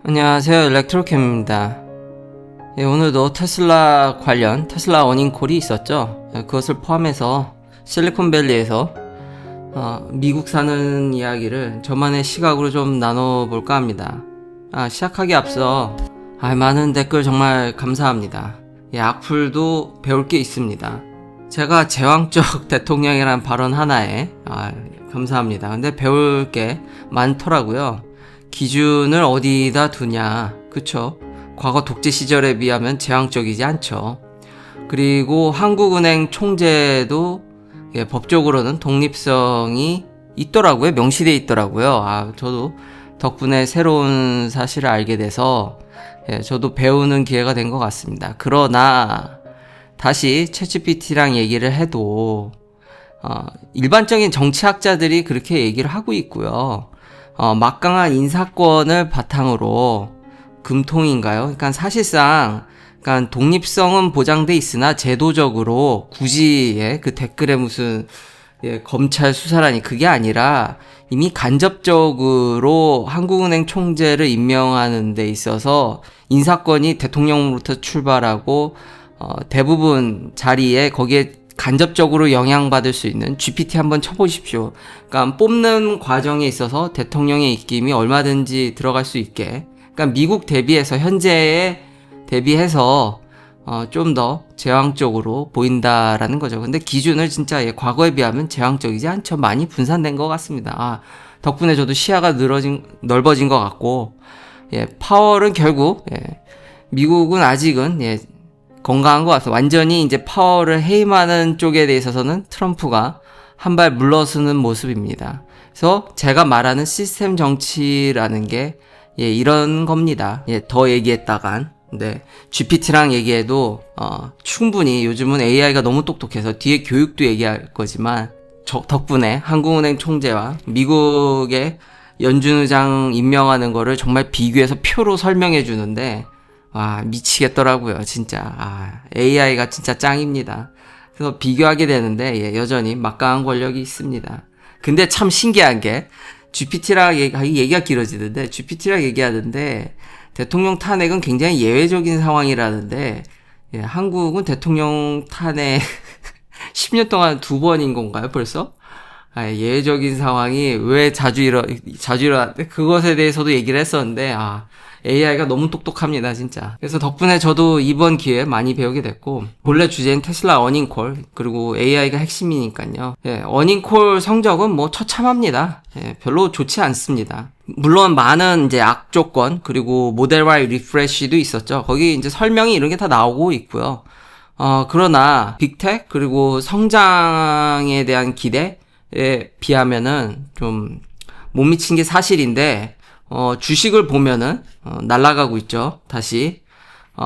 안녕하세요, 일렉트로캠입니다. 오늘도 테슬라 관련 테슬라 어닝콜이 있었죠. 그것을 포함해서 실리콘밸리에서 미국 사는 이야기를 저만의 시각으로 좀 나눠볼까 합니다. 시작하기 앞서 많은 댓글 정말 감사합니다. 악플도 배울 게 있습니다. 제가 제왕적 대통령이라는 발언 하나에 감사합니다. 근데 배울 게 많더라고요. 기준을 어디다 두냐, 그쵸? 과거 독재 시절에 비하면 제왕적이지 않죠. 그리고 한국은행 총재도 법적으로는 독립성이 있더라고요. 명시되어 있더라고요. 저도 덕분에 새로운 사실을 알게 돼서 저도 배우는 기회가 된 것 같습니다. 그러나 다시 챗GPT랑 얘기를 해도 일반적인 정치학자들이 그렇게 얘기를 하고 있고요. 막강한 인사권을 바탕으로 금통인가요? 그러니까 사실상 그러니까 독립성은 보장돼 있으나 제도적으로 굳이 그 댓글에 무슨 검찰 수사라니 그게 아니라 이미 간접적으로 한국은행 총재를 임명하는 데 있어서 인사권이 대통령으로부터 출발하고 대부분 자리에 거기에 간접적으로 영향받을 수 있는 GPT 한번 쳐보십시오. 그러니까 뽑는 과정에 있어서 대통령의 입김이 얼마든지 들어갈 수 있게, 그러니까 미국 대비해서 현재에 대비해서 좀 더 제왕적으로 보인다라는 거죠. 근데 기준을 진짜 과거에 비하면 제왕적이지 않죠. 많이 분산된 것 같습니다. 덕분에 저도 시야가 넓어진 것 같고, 파월은 결국 미국은 아직은 건강한 것 같습니다. 완전히 이제 파워를 해임하는 쪽에 대해서는 트럼프가 한 발 물러서는 모습입니다. 그래서 제가 말하는 시스템 정치라는 게 이런 겁니다. 더 얘기했다간 GPT랑 얘기해도 충분히 요즘은 AI가 너무 똑똑해서 뒤에 교육도 얘기할 거지만 덕분에 한국은행 총재와 미국의 연준 의장 임명하는 거를 정말 비교해서 표로 설명해 주는데 미치겠더라고요, 진짜. AI가 진짜 짱입니다. 그래서 비교하게 되는데, 여전히 막강한 권력이 있습니다. 근데 참 신기한 게, GPT랑 얘기가 길어지는데, GPT랑 얘기하는데, 대통령 탄핵은 굉장히 예외적인 상황이라는데, 한국은 대통령 탄핵 10년 동안 2번인 건가요, 벌써? 예외적인 상황이 왜 자주 일어났는데, 그것에 대해서도 얘기를 했었는데, AI가 너무 똑똑합니다, 진짜. 그래서 덕분에 저도 이번 기회에 많이 배우게 됐고, 본래 주제는 테슬라 어닝콜, 그리고 AI가 핵심이니까요. 어닝콜 성적은 뭐 처참합니다. 별로 좋지 않습니다. 물론 많은 이제 악조건, 그리고 모델 Y 리프레쉬도 있었죠. 거기 이제 설명이 이런 게 다 나오고 있고요. 그러나 빅텍, 그리고 성장에 대한 기대에 비하면은 좀 못 미친 게 사실인데, 주식을 보면은, 날아가고 있죠. 다시.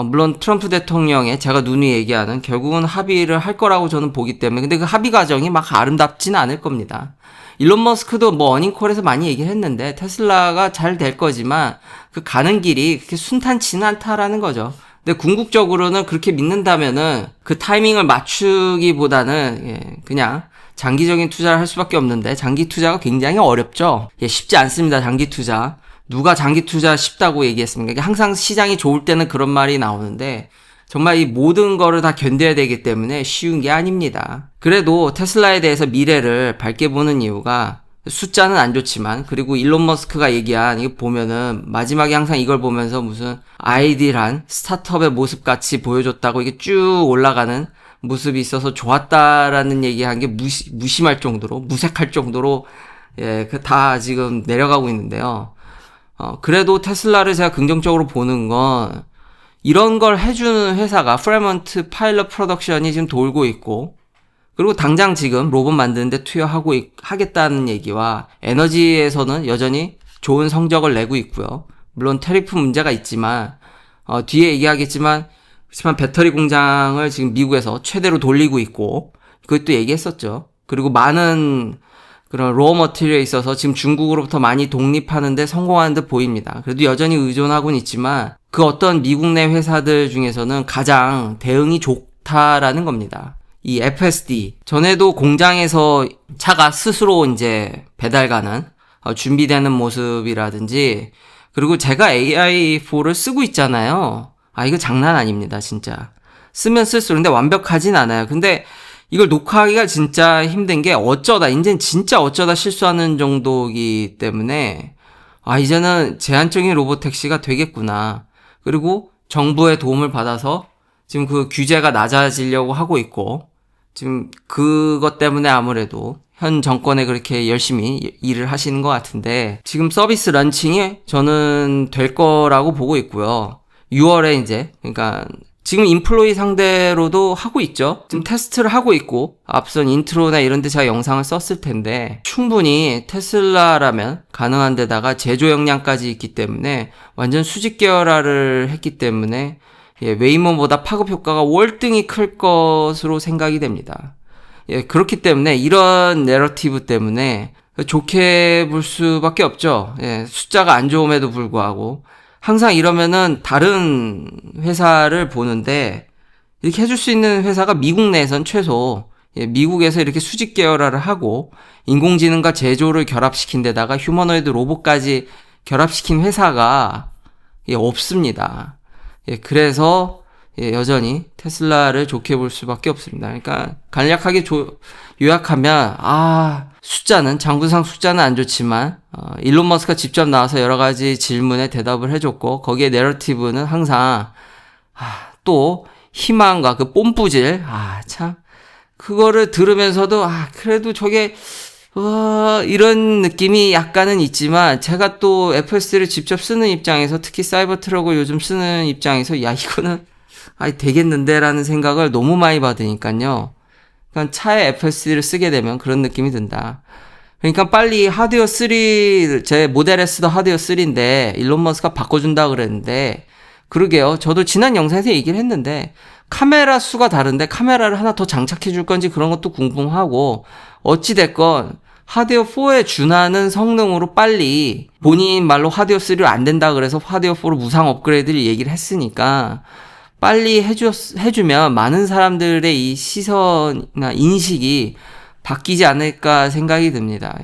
물론 트럼프 대통령의 제가 누누이 얘기하는 결국은 합의를 할 거라고 저는 보기 때문에, 근데 그 합의 과정이 막 아름답지는 않을 겁니다. 일론 머스크도 뭐 어닝콜에서 많이 얘기를 했는데, 테슬라가 잘 될 거지만, 그 가는 길이 그렇게 순탄치는 않다라는 거죠. 근데 궁극적으로는 그렇게 믿는다면은, 그 타이밍을 맞추기보다는, 그냥, 장기적인 투자를 할 수밖에 없는데, 장기 투자가 굉장히 어렵죠. 쉽지 않습니다, 장기 투자. 누가 장기 투자 쉽다고 얘기했습니까? 항상 시장이 좋을 때는 그런 말이 나오는데 정말 이 모든 거를 다 견뎌야 되기 때문에 쉬운 게 아닙니다. 그래도 테슬라에 대해서 미래를 밝게 보는 이유가 숫자는 안 좋지만, 그리고 일론 머스크가 얘기한 이거 보면은 마지막에 항상 이걸 보면서 무슨 아이디란 스타트업의 모습 같이 보여줬다고 이게 쭉 올라가는 모습이 있어서 좋았다라는 얘기한 게 무심할 정도로, 무색할 정도로 다 지금 내려가고 있는데요. 그래도 테슬라를 제가 긍정적으로 보는 건 이런 걸 해주는 회사가 프레먼트 파일럿 프로덕션이 지금 돌고 있고, 그리고 당장 지금 로봇 만드는데 투여하고 하겠다는 얘기와 에너지에서는 여전히 좋은 성적을 내고 있고요. 물론 테리프 문제가 있지만 뒤에 얘기하겠지만 그렇지만 배터리 공장을 지금 미국에서 최대로 돌리고 있고, 그것도 얘기했었죠. 그리고 많은 그런 로어 머티리얼에 있어서 지금 중국으로부터 많이 독립하는데 성공하는 듯 보입니다. 그래도 여전히 의존하고는 있지만 그 어떤 미국 내 회사들 중에서는 가장 대응이 좋다라는 겁니다. 이 FSD, 전에도 공장에서 차가 스스로 이제 배달 가는 준비되는 모습이라든지, 그리고 제가 AI4를 쓰고 있잖아요. 이거 장난 아닙니다, 진짜. 쓰면 쓸수록. 근데 완벽하진 않아요. 근데 이걸 녹화하기가 진짜 힘든 게 이젠 진짜 어쩌다 실수하는 정도이기 때문에, 이제는 제한적인 로보택시가 되겠구나. 그리고 정부의 도움을 받아서 지금 그 규제가 낮아지려고 하고 있고, 지금 그것 때문에 아무래도 현 정권에 그렇게 열심히 일을 하시는 것 같은데, 지금 서비스 런칭이 저는 될 거라고 보고 있고요. 6월에 이제, 그러니까 지금 인플로이 상대로도 하고 있죠. 지금 테스트를 하고 있고, 앞선 인트로나 이런 데 제가 영상을 썼을 텐데, 충분히 테슬라라면 가능한 데다가 제조 역량까지 있기 때문에 완전 수직 계열화를 했기 때문에 웨이모보다 파급 효과가 월등히 클 것으로 생각이 됩니다. 그렇기 때문에 이런 내러티브 때문에 좋게 볼 수밖에 없죠. 숫자가 안 좋음에도 불구하고 항상 이러면은 다른 회사를 보는데, 이렇게 해줄 수 있는 회사가 미국 내에선 최소, 미국에서 이렇게 수직 계열화를 하고 인공지능과 제조를 결합시킨 데다가 휴머노이드 로봇까지 결합시킨 회사가 없습니다. 그래서 여전히 테슬라를 좋게 볼 수밖에 없습니다. 그러니까 간략하게 요약하면, 장부상 숫자는 안 좋지만 일론 머스크가 직접 나와서 여러 가지 질문에 대답을 해줬고, 거기에 내러티브는 항상 또 희망과 그 뽐뿌질, 참 그거를 들으면서도 그래도 저게 이런 느낌이 약간은 있지만, 제가 또 FSD를 직접 쓰는 입장에서, 특히 사이버 트럭을 요즘 쓰는 입장에서 이거는 되겠는데 라는 생각을 너무 많이 받으니까요. 그러니까 차에 FSD를 쓰게 되면 그런 느낌이 든다. 그러니까 빨리 하드웨어 3, 제 모델 S도 하드웨어 3인데 일론 머스크가 바꿔준다 그랬는데, 그러게요. 저도 지난 영상에서 얘기를 했는데, 카메라 수가 다른데 카메라를 하나 더 장착해 줄 건지 그런 것도 궁금하고, 어찌됐건 하드웨어 4에 준하는 성능으로 빨리, 본인 말로 하드웨어 3로 안 된다 그래서 하드웨어 4로 무상 업그레이드를 얘기를 했으니까 빨리 해주면 많은 사람들의 이 시선이나 인식이 바뀌지 않을까 생각이 듭니다.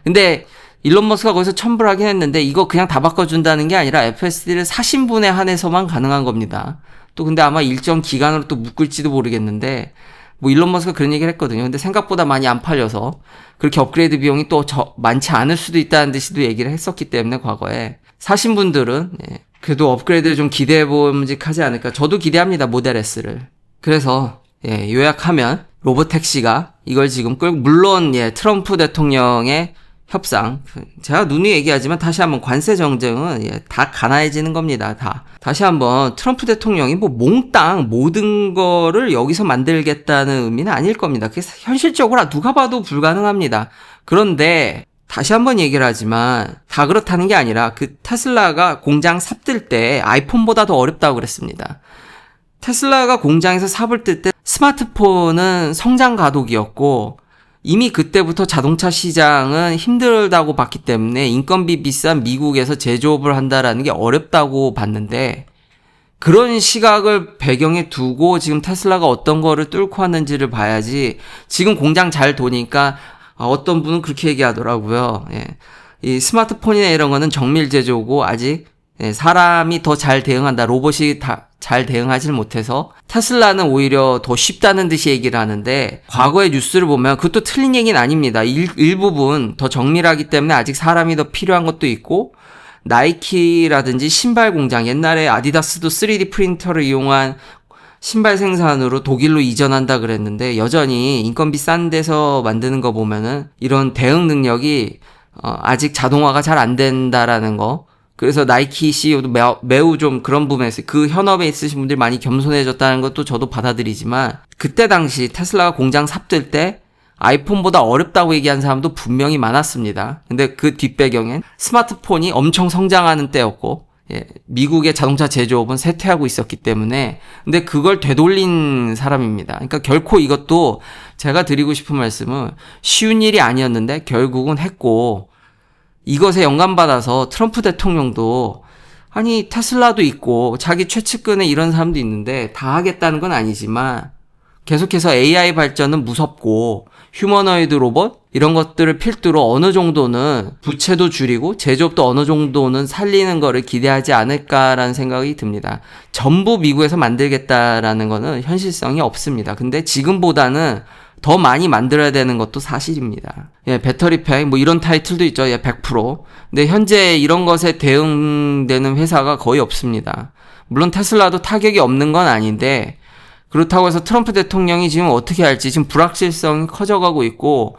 근데 일론 머스크가 거기서 첨부를 하긴 했는데, 이거 그냥 다 바꿔준다는 게 아니라 FSD를 사신 분에 한해서만 가능한 겁니다. 또 근데 아마 일정 기간으로 또 묶을지도 모르겠는데, 일론 머스크가 그런 얘기를 했거든요. 근데 생각보다 많이 안 팔려서 그렇게 업그레이드 비용이 또 많지 않을 수도 있다는 듯이도 얘기를 했었기 때문에, 과거에 사신 분들은 그래도 업그레이드를 좀 기대해봄직하지 않을까. 저도 기대합니다, 모델 S를. 그래서 요약하면 로보택시가 이걸 지금 물론 트럼프 대통령의 협상, 제가 누누이 얘기하지만 다시 한번 관세 정쟁은 다 가난해지는 겁니다. 다시 한번 트럼프 대통령이 몽땅 모든 거를 여기서 만들겠다는 의미는 아닐 겁니다. 그게 현실적으로 누가 봐도 불가능합니다. 그런데 다시 한번 얘기를 하지만 다 그렇다는 게 아니라, 그 테슬라가 공장 삽들 때 아이폰보다 더 어렵다고 그랬습니다. 테슬라가 공장에서 삽을 뜰 때 스마트폰은 성장 가독이었고, 이미 그때부터 자동차 시장은 힘들다고 봤기 때문에 인건비 비싼 미국에서 제조업을 한다라는 게 어렵다고 봤는데, 그런 시각을 배경에 두고 지금 테슬라가 어떤 거를 뚫고 왔는지를 봐야지. 지금 공장 잘 도니까 어떤 분은 그렇게 얘기하더라고요. 이 스마트폰이나 이런 거는 정밀 제조고 아직 사람이 더 잘 대응한다, 로봇이 잘 대응하지 못해서 테슬라는 오히려 더 쉽다는 듯이 얘기를 하는데, 과거의 뉴스를 보면 그것도 틀린 얘기는 아닙니다. 일부분 더 정밀하기 때문에 아직 사람이 더 필요한 것도 있고, 나이키라든지 신발 공장, 옛날에 아디다스도 3D 프린터를 이용한 신발 생산으로 독일로 이전한다 그랬는데, 여전히 인건비 싼 데서 만드는 거 보면은 이런 대응 능력이 아직 자동화가 잘 안 된다라는 거. 그래서 나이키 CEO도 매우 좀 그런 부분에서, 그 현업에 있으신 분들이 많이 겸손해졌다는 것도 저도 받아들이지만, 그때 당시 테슬라가 공장 삽들 때 아이폰보다 어렵다고 얘기한 사람도 분명히 많았습니다. 근데 그 뒷배경엔 스마트폰이 엄청 성장하는 때였고, 미국의 자동차 제조업은 쇠퇴하고 있었기 때문에, 근데 그걸 되돌린 사람입니다. 그러니까 결코 이것도 제가 드리고 싶은 말씀은, 쉬운 일이 아니었는데 결국은 했고, 이것에 영감받아서 트럼프 대통령도, 테슬라도 있고 자기 최측근에 이런 사람도 있는데 다 하겠다는 건 아니지만 계속해서 AI 발전은 무섭고 휴머노이드 로봇 이런 것들을 필두로 어느 정도는 부채도 줄이고 제조업도 어느 정도는 살리는 거를 기대하지 않을까라는 생각이 듭니다. 전부 미국에서 만들겠다라는 거는 현실성이 없습니다. 근데 지금보다는 더 많이 만들어야 되는 것도 사실입니다. 예, 배터리팩 뭐 이런 타이틀도 있죠. 예, 100%. 근데 현재 이런 것에 대응되는 회사가 거의 없습니다. 물론 테슬라도 타격이 없는 건 아닌데 그렇다고 해서 트럼프 대통령이 지금 어떻게 할지 지금 불확실성이 커져가고 있고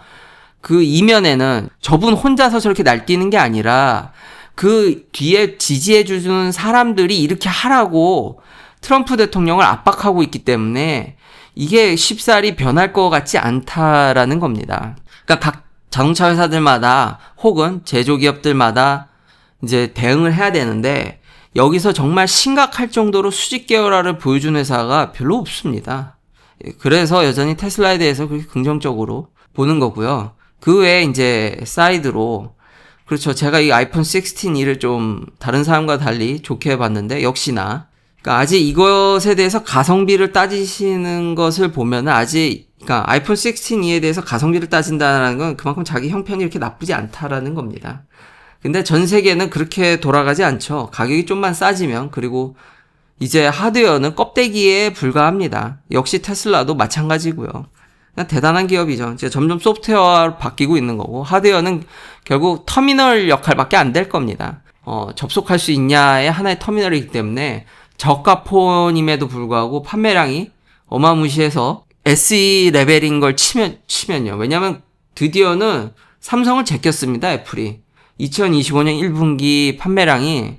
그 이면에는 저분 혼자서 저렇게 날뛰는 게 아니라 그 뒤에 지지해주는 사람들이 이렇게 하라고 트럼프 대통령을 압박하고 있기 때문에 이게 쉽사리 변할 것 같지 않다라는 겁니다. 그러니까 각 자동차 회사들마다 혹은 제조기업들마다 이제 대응을 해야 되는데 여기서 정말 심각할 정도로 수직 계열화를 보여준 회사가 별로 없습니다. 그래서 여전히 테슬라에 대해서 그렇게 긍정적으로 보는 거고요. 그 외에 이제 사이드로 그렇죠. 제가 이 아이폰 16E를 좀 다른 사람과 달리 좋게 봤는데 역시나 그러니까 아직 이것에 대해서 가성비를 따지시는 것을 보면은 아직 그러니까 아이폰 16E에 대해서 가성비를 따진다는 건 그만큼 자기 형편이 이렇게 나쁘지 않다라는 겁니다. 근데 전 세계는 그렇게 돌아가지 않죠. 가격이 좀만 싸지면 그리고 이제 하드웨어는 껍데기에 불과합니다. 역시 테슬라도 마찬가지고요. 그냥 대단한 기업이죠. 이제 점점 소프트웨어로 바뀌고 있는 거고 하드웨어는 결국 터미널 역할밖에 안 될 겁니다. 접속할 수 있냐의 하나의 터미널이기 때문에 저가 폰임에도 불구하고 판매량이 어마무시해서 SE 레벨인 걸 치면요. 왜냐면 드디어는 삼성을 제꼈습니다. 애플이. 2025년 1분기 판매량이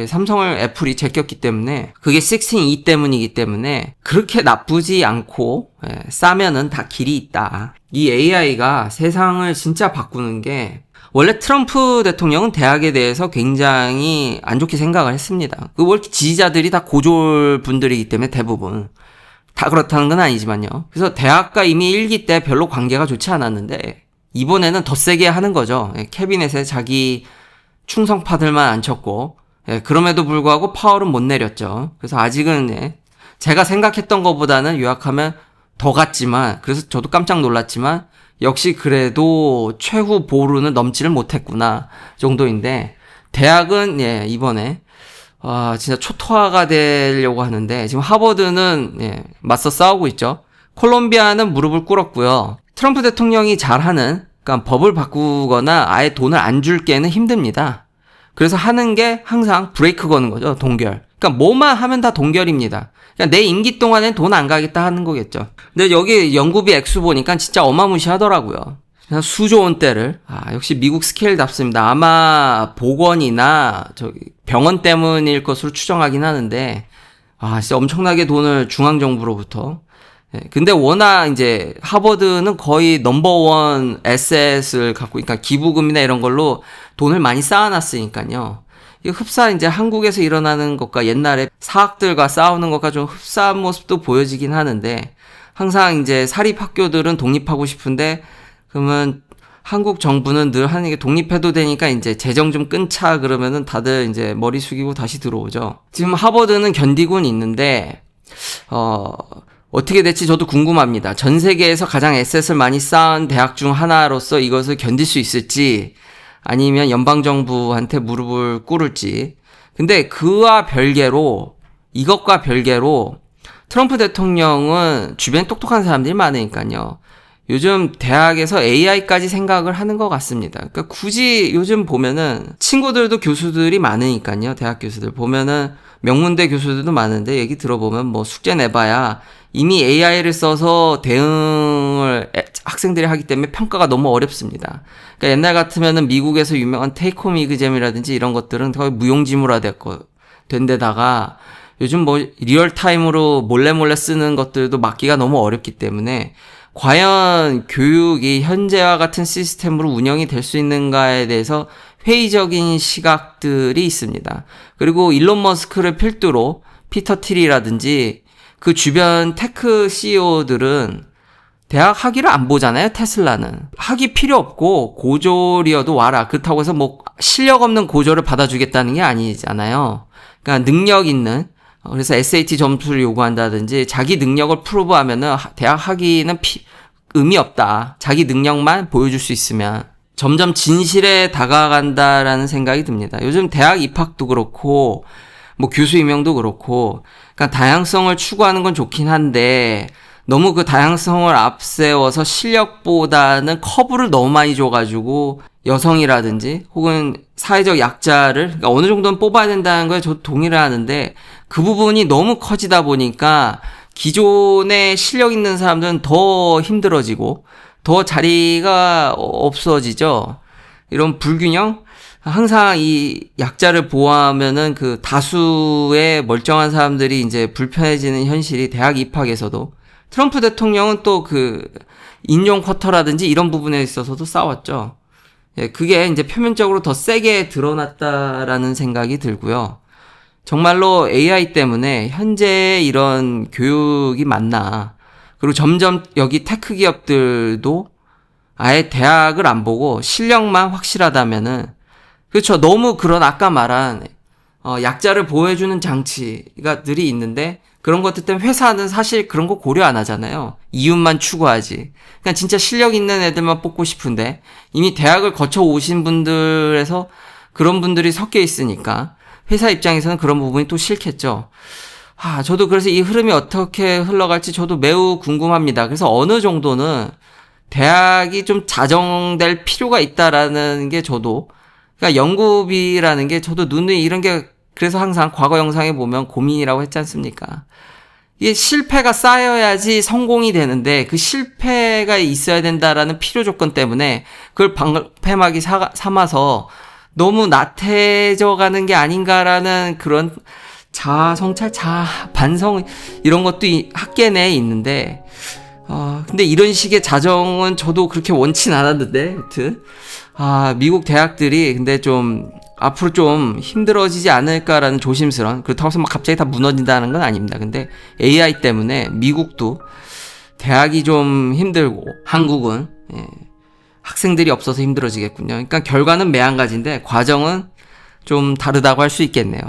삼성을 애플이 제꼈기 때문에 그게 16E 때문이기 때문에 그렇게 나쁘지 않고 싸면은 다 길이 있다. 이 AI가 세상을 진짜 바꾸는 게 원래 트럼프 대통령은 대학에 대해서 굉장히 안 좋게 생각을 했습니다. 그 지지자들이 다 고졸 분들이기 때문에 대부분 다 그렇다는 건 아니지만요. 그래서 대학과 이미 1기 때 별로 관계가 좋지 않았는데 이번에는 더 세게 하는 거죠. 캐비넷에 자기 충성파들만 앉혔고 그럼에도 불구하고 파월은 못 내렸죠. 그래서 아직은 제가 생각했던 것보다는 요약하면 더 갔지만 그래서 저도 깜짝 놀랐지만 역시 그래도 최후 보루는 넘지를 못했구나 정도인데 대학은 이번에 진짜 초토화가 되려고 하는데 지금 하버드는 맞서 싸우고 있죠. 콜롬비아는 무릎을 꿇었고요. 트럼프 대통령이 잘하는 그러니까 법을 바꾸거나 아예 돈을 안 줄게는 힘듭니다. 그래서 하는 게 항상 브레이크 거는 거죠. 동결. 그러니까 뭐만 하면 다 동결입니다. 그러니까 내 임기 동안엔 돈 안 가겠다 하는 거겠죠. 근데 여기 연구비 액수 보니까 진짜 어마무시하더라고요. 그냥 수조 원대를 역시 미국 스케일답습니다. 아마 보건이나 병원 때문일 것으로 추정하긴 하는데 진짜 엄청나게 돈을 중앙정부로부터 근데 워낙 이제 하버드는 거의 넘버원 에셋을 갖고 그러니까 기부금이나 이런 걸로 돈을 많이 쌓아놨으니까요. 이 흡사 이제 한국에서 일어나는 것과 옛날에 사학들과 싸우는 것과 좀 흡사한 모습도 보여지긴 하는데 항상 이제 사립학교들은 독립하고 싶은데 그러면 한국 정부는 늘 하는 게 독립해도 되니까 이제 재정 좀 끊자 그러면은 다들 이제 머리 숙이고 다시 들어오죠. 지금 하버드는 견디고는 있는데 어떻게 될지 저도 궁금합니다. 전 세계에서 가장 에셋을 많이 쌓은 대학 중 하나로서 이것을 견딜 수 있을지 아니면 연방정부한테 무릎을 꿇을지. 근데 이것과 별개로 트럼프 대통령은 주변에 똑똑한 사람들이 많으니까요. 요즘 대학에서 AI까지 생각을 하는 것 같습니다. 그러니까 굳이 요즘 보면은 친구들도 교수들이 많으니까요. 대학 교수들 보면은 명문대 교수들도 많은데 얘기 들어보면 뭐 숙제 내봐야 이미 AI를 써서 대응을 학생들이 하기 때문에 평가가 너무 어렵습니다. 그러니까 옛날 같으면은 미국에서 유명한 테이크홈 이그잼이라든지 이런 것들은 거의 무용지물화 된 데다가 요즘 뭐 리얼타임으로 몰래 쓰는 것들도 막기가 너무 어렵기 때문에 과연 교육이 현재와 같은 시스템으로 운영이 될 수 있는가에 대해서 회의적인 시각들이 있습니다. 그리고 일론 머스크를 필두로 피터 틸이라든지 그 주변 테크 CEO들은 대학 학위를 안 보잖아요. 테슬라는 학위 필요 없고 고졸이어도 와라. 그렇다고 해서 뭐 실력 없는 고졸을 받아주겠다는 게 아니잖아요. 그러니까 능력 있는 그래서 SAT 점수를 요구한다든지 자기 능력을 프로브하면은 대학 학위는 의미 없다. 자기 능력만 보여줄 수 있으면. 점점 진실에 다가간다라는 생각이 듭니다. 요즘 대학 입학도 그렇고 뭐 교수 임명도 그렇고 그러니까 다양성을 추구하는 건 좋긴 한데 너무 그 다양성을 앞세워서 실력보다는 커브를 너무 많이 줘가지고 여성이라든지 혹은 사회적 약자를 그러니까 어느 정도는 뽑아야 된다는 거에 저도 동의를 하는데 그 부분이 너무 커지다 보니까 기존에 실력 있는 사람들은 더 힘들어지고 더 자리가 없어지죠. 이런 불균형? 항상 이 약자를 보호하면은 그 다수의 멀쩡한 사람들이 이제 불편해지는 현실이 대학 입학에서도 트럼프 대통령은 또 그 인종 쿼터라든지 이런 부분에 있어서도 싸웠죠. 예, 그게 이제 표면적으로 더 세게 드러났다라는 생각이 들고요. 정말로 AI 때문에 현재 이런 교육이 맞나. 그리고 점점 여기 테크 기업들도 아예 대학을 안 보고 실력만 확실하다면은 그렇죠. 너무 그런 아까 말한 약자를 보호해주는 장치가들이 있는데 그런 것들 때문에 회사는 사실 그런 거 고려 안 하잖아요. 이윤만 추구하지. 그냥 진짜 실력 있는 애들만 뽑고 싶은데 이미 대학을 거쳐 오신 분들에서 그런 분들이 섞여 있으니까 회사 입장에서는 그런 부분이 또 싫겠죠. 저도 그래서 이 흐름이 어떻게 흘러갈지 저도 매우 궁금합니다. 그래서 어느 정도는 대학이 좀 자정될 필요가 있다라는 게 저도, 그러니까 연구비라는 게 저도 눈이 이런 게 그래서 항상 과거 영상에 보면 고민이라고 했지 않습니까? 이게 실패가 쌓여야지 성공이 되는데 그 실패가 있어야 된다라는 필요 조건 때문에 그걸 방패막이 삼아서 너무 나태해져 가는 게 아닌가라는 그런 자아성찰, 반성 이런 것도 학계 내에 있는데 근데 이런 식의 자정은 저도 그렇게 원치는 않았는데 여튼 미국 대학들이 근데 좀 앞으로 좀 힘들어지지 않을까라는 조심스러운 그렇다고 해서 막 갑자기 다 무너진다는 건 아닙니다. 근데 AI 때문에 미국도 대학이 좀 힘들고 한국은 학생들이 없어서 힘들어지겠군요. 그러니까 결과는 매한가지인데 과정은 좀 다르다고 할 수 있겠네요.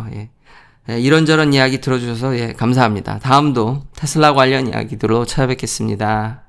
이런저런 이야기 들어주셔서 감사합니다. 다음도 테슬라 관련 이야기들로 찾아뵙겠습니다.